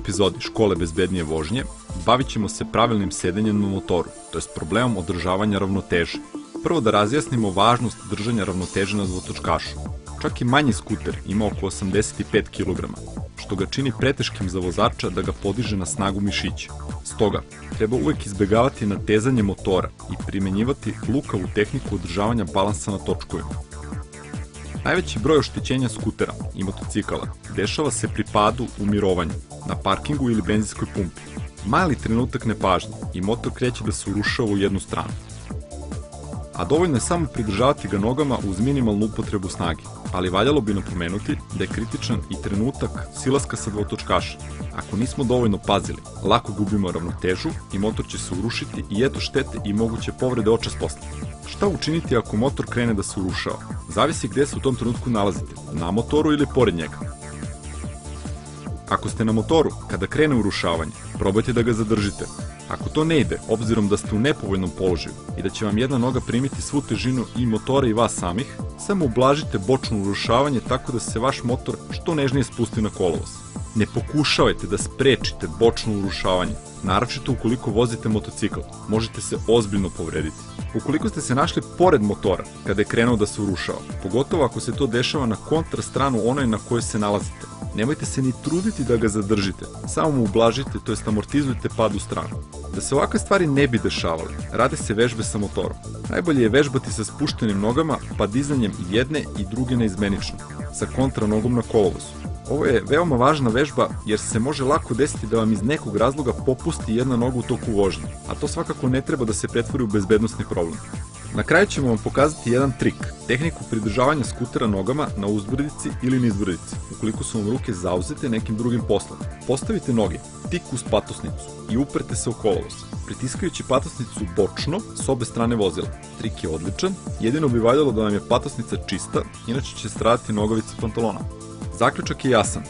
epizodi Škole bezbednije vožnje bavit ćemo se pravilnim sedenjem na motoru, to jest problemom održavanja ravnoteže. Prvo da razjasnimo važnost držanja ravnoteže na dvotočkašu. Čak i manji skuter ima oko 85 kg, što ga čini preteškim za vozača da ga podiže na snagu mišića. Stoga, treba uvek izbegavati natezanje motora i primenjivati lukavu tehniku održavanja balansa na točkovima. Najveći broj oštećenja skutera i motocikala dešava se pri padu u mirovanju, na parkingu ili benzinskoj pumpi. Mali trenutak nepažnje i motor kreće da se urušava u jednu stranu. A dovoljno je samo pridržavati ga nogama uz minimalnu upotrebu snage, ali valjalo bi napomenuti da je kritičan i trenutak silaska sa dvotočkaša. Ako nismo dovoljno pazili, lako gubimo ravnotežu i motor će se urušiti i eto štete i moguće povrede očas posle. Šta učiniti ako motor krene da se urušava? Zavisi gde se u tom trenutku nalazite, na motoru ili pored njega. Ako ste na motoru, kada krene urušavanje, probajte da ga zadržite. Ako to ne ide, obzirom da ste u nepovoljnom položaju i da će vam jedna noga primiti svu težinu i motora i vas samih, samo ublažite bočno urušavanje tako da se vaš motor što nežnije spusti na kolovoz. Ne pokušavajte da sprečite bočno urušavanje, naročito ukoliko vozite motocikl, možete se ozbiljno povrediti. Ukoliko ste se našli pored motora kada je krenuo da se urušava, pogotovo ako se to dešava na kontra stranu onoj na kojoj se nalazite, nemojte se ni truditi da ga zadržite, samo mu ublažite, to jest amortizujte pad u stranu. Da se ovakve stvari ne bi dešavale, rade se vežbe sa motorom. Najbolje je vežbati sa spuštenim nogama pa dizanjem jedne i druge naizmenično, sa kontra nogom na kolovozu. Ovo je veoma važna vežba jer se može lako desiti da vam iz nekog razloga popusti jedna noga u toku vožnje, a to svakako ne treba da se pretvori u bezbednosni problem. Na kraju ćemo vam pokazati jedan trik, tehniku pridržavanja skutera nogama na uzbrdici ili nizbrdici, ukoliko su vam ruke zauzete nekim drugim poslom. Postavite noge tik uz patosnicu i uprete se u kolovoz, pritiskajući patosnicu bočno s obe strane vozila. Trik je odličan, jedino bi valjalo da vam je patosnica čista, inače će stradati nogavice pantalona. Zaključak je jasan.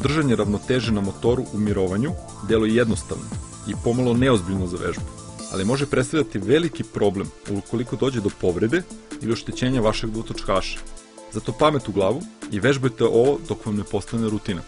Držanje ravnoteže na motoru u mirovanju deluje jednostavno i pomalo neozbiljno za vežbu, ali može predstavljati veliki problem ukoliko dođe do povrede ili oštećenja vašeg dvotočkaša. Zato pamet u glavu i vežbajte ovo dok vam ne postane rutina.